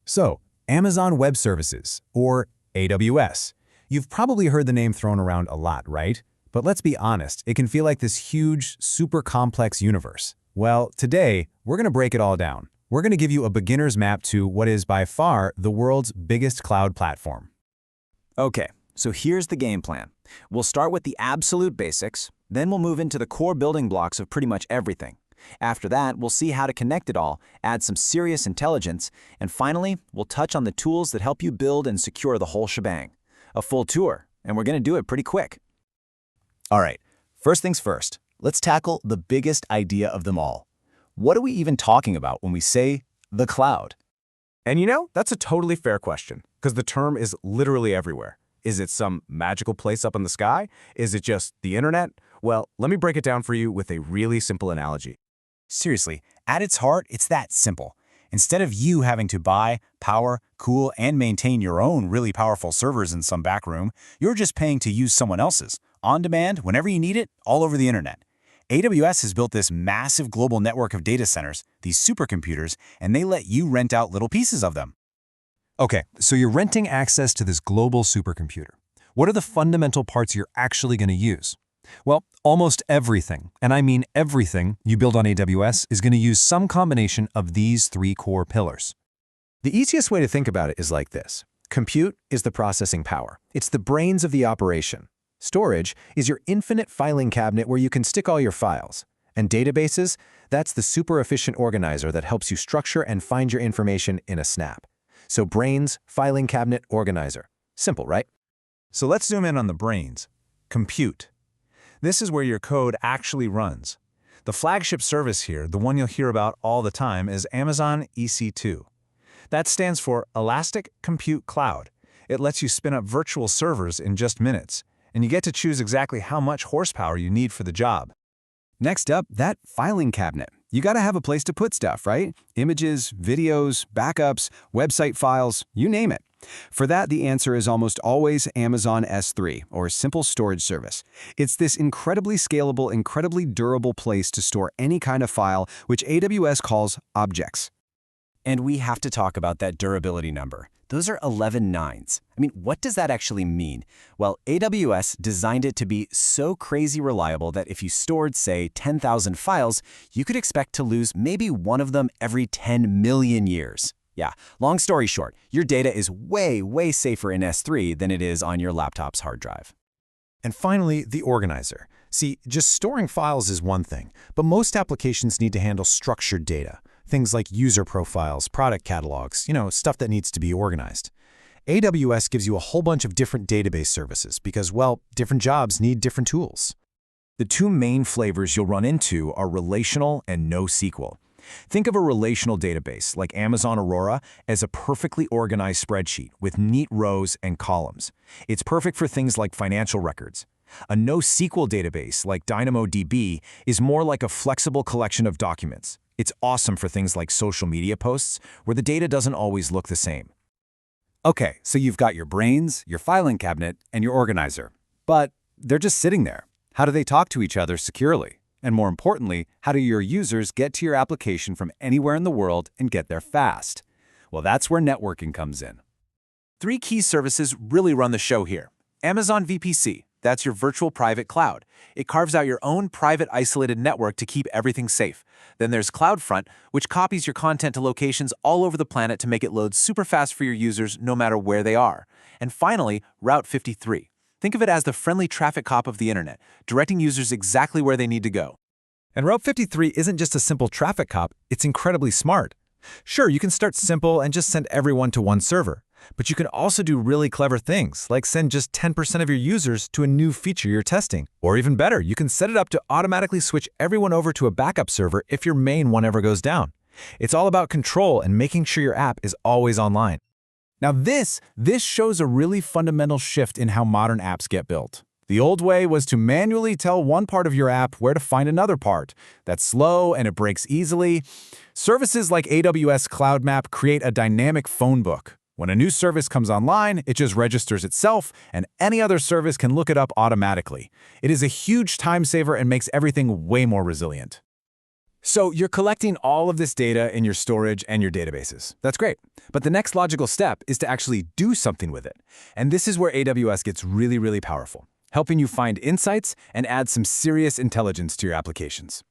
So, Amazon Web Services, or AWS. You've probably heard the name thrown around a lot, right? But let's be honest, it can feel like this huge, super complex universe. Well, today, we're going to break it all down. We're going to give you a beginner's map to what is by far the world's biggest cloud platform. Okay, so here's the game plan. We'll start with the absolute basics, then we'll move into the core building blocks of pretty much everything. After that, we'll see how to connect it all, add some serious intelligence, and finally, we'll touch on the tools that help you build and secure the whole shebang. A full tour, and we're going to do it pretty quick. All right, first things first, let's tackle the biggest idea of them all. What are we even talking about when we say the cloud? And you know, that's a totally fair question, because the term is literally everywhere. Is it some magical place up in the sky? Is it just the internet? Well, let me break it down for you with a really simple analogy. Seriously, at its heart, it's that simple. Instead of you having to buy, power, cool, and maintain your own really powerful servers in some back room, you're just paying to use someone else's, on demand, whenever you need it, all over the internet. AWS has built this massive global network of data centers, these supercomputers, and they let you rent out little pieces of them. Okay, so you're renting access to this global supercomputer. What are the fundamental parts you're actually going to use? Well, almost everything, and I mean everything, you build on AWS is going to use some combination of these three core pillars. The easiest way to think about it is like this. Compute is the processing power. It's the brains of the operation. Storage is your infinite filing cabinet where you can stick all your files. And databases, that's the super efficient organizer that helps you structure and find your information in a snap. So brains, filing cabinet, organizer. Simple, right? So let's zoom in on the brains. Compute. This is where your code actually runs. The flagship service here, the one you'll hear about all the time, is Amazon EC2. That stands for Elastic Compute Cloud. It lets you spin up virtual servers in just minutes, and you get to choose exactly how much horsepower you need for the job. Next up, that filing cabinet. You gotta have a place to put stuff, right? Images, videos, backups, website files, you name it. For that, the answer is almost always Amazon S3, or Simple Storage Service. It's this incredibly scalable, incredibly durable place to store any kind of file, which AWS calls objects. And we have to talk about that durability number. Those are 11 nines. I mean, what does that actually mean? Well, AWS designed it to be so crazy reliable that if you stored, say, 10,000 files, you could expect to lose maybe one of them every 10 million years. Yeah, long story short, your data is way, way safer in S3 than it is on your laptop's hard drive. And finally, the organizer. See, just storing files is one thing, but most applications need to handle structured data. Things like user profiles, product catalogs, stuff that needs to be organized. AWS gives you a whole bunch of different database services because, well, different jobs need different tools. The two main flavors you'll run into are relational and NoSQL. Think of a relational database like Amazon Aurora as a perfectly organized spreadsheet with neat rows and columns. It's perfect for things like financial records. A NoSQL database like DynamoDB is more like a flexible collection of documents. It's awesome for things like social media posts where the data doesn't always look the same. Okay, so you've got your brains, your filing cabinet, and your organizer. But they're just sitting there. How do they talk to each other securely? And more importantly, how do your users get to your application from anywhere in the world and get there fast? Well, that's where networking comes in. Three key services really run the show here. Amazon VPC, that's your virtual private cloud. It carves out your own private isolated network to keep everything safe. Then there's CloudFront, which copies your content to locations all over the planet to make it load super fast for your users no matter where they are. And finally, Route 53. Think of it as the friendly traffic cop of the internet, directing users exactly where they need to go. And Route 53 isn't just a simple traffic cop, it's incredibly smart. Sure, you can start simple and just send everyone to one server, but you can also do really clever things, like send just 10% of your users to a new feature you're testing. Or even better, you can set it up to automatically switch everyone over to a backup server if your main one ever goes down. It's all about control and making sure your app is always online. Now this shows a really fundamental shift in how modern apps get built. The old way was to manually tell one part of your app where to find another part. That's slow and it breaks easily. Services like AWS Cloud Map create a dynamic phone book. When a new service comes online, it just registers itself, and any other service can look it up automatically. It is a huge time saver and makes everything way more resilient. So you're collecting all of this data in your storage and your databases. That's great. But the next logical step is to actually do something with it. And this is where AWS gets really, really powerful, helping you find insights and add some serious intelligence to your applications.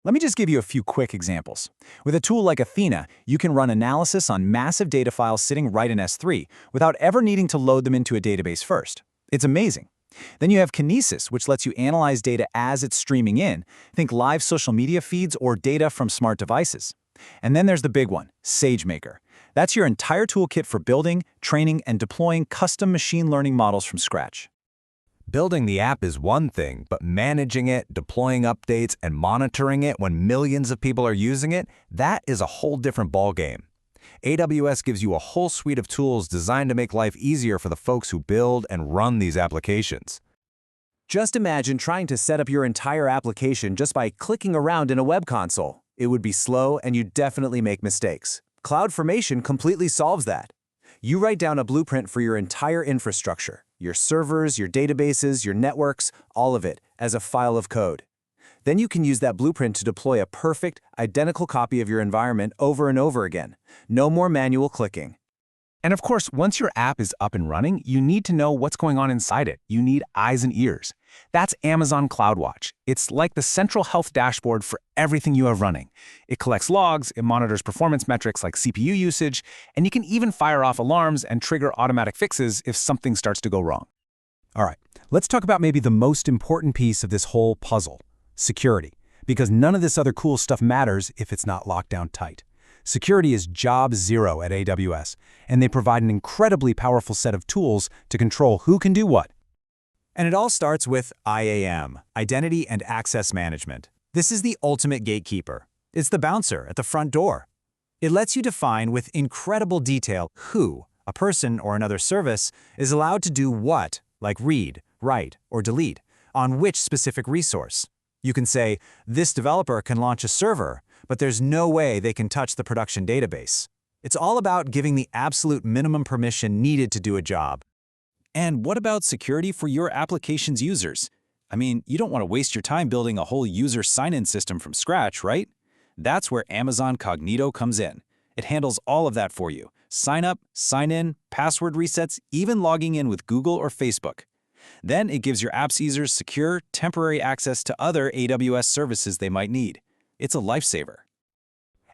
Let me just give you a few quick examples. With a tool like Athena, you can run analysis on massive data files sitting right in S3 without ever needing to load them into a database first. It's amazing. Then you have Kinesis, which lets you analyze data as it's streaming in. Think live social media feeds or data from smart devices. And then there's the big one, SageMaker. That's your entire toolkit for building, training, and deploying custom machine learning models from scratch. Building the app is one thing, but managing it, deploying updates, and monitoring it when millions of people are using it, that is a whole different ballgame. AWS gives you a whole suite of tools designed to make life easier for the folks who build and run these applications. Just imagine trying to set up your entire application just by clicking around in a web console. It would be slow and you'd definitely make mistakes. CloudFormation completely solves that. You write down a blueprint for your entire infrastructure, your servers, your databases, your networks, all of it, as a file of code. Then you can use that blueprint to deploy a perfect, identical copy of your environment over and over again. No more manual clicking. And of course, once your app is up and running, you need to know what's going on inside it. You need eyes and ears. That's Amazon CloudWatch. It's like the central health dashboard for everything you have running. It collects logs, it monitors performance metrics like CPU usage, and you can even fire off alarms and trigger automatic fixes if something starts to go wrong. All right, let's talk about maybe the most important piece of this whole puzzle, security. Because none of this other cool stuff matters if it's not locked down tight. Security is job zero at AWS, and they provide an incredibly powerful set of tools to control who can do what. And it all starts with IAM, Identity and Access Management. This is the ultimate gatekeeper. It's the bouncer at the front door. It lets you define with incredible detail who, a person or another service, is allowed to do what, like read, write, or delete, on which specific resource. You can say, this developer can launch a server, but there's no way they can touch the production database. It's all about giving the absolute minimum permission needed to do a job. And what about security for your application's users? I mean, you don't want to waste your time building a whole user sign-in system from scratch, right? That's where Amazon Cognito comes in. It handles all of that for you. Sign up, sign in, password resets, even logging in with Google or Facebook. Then it gives your app's users secure, temporary access to other AWS services they might need. It's a lifesaver.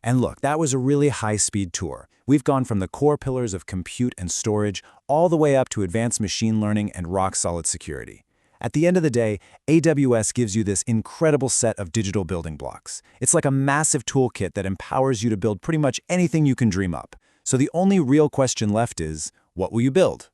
And look, that was a really high-speed tour. We've gone from the core pillars of compute and storage all the way up to advanced machine learning and rock-solid security. At the end of the day, AWS gives you this incredible set of digital building blocks. It's like a massive toolkit that empowers you to build pretty much anything you can dream up. So the only real question left is, what will you build?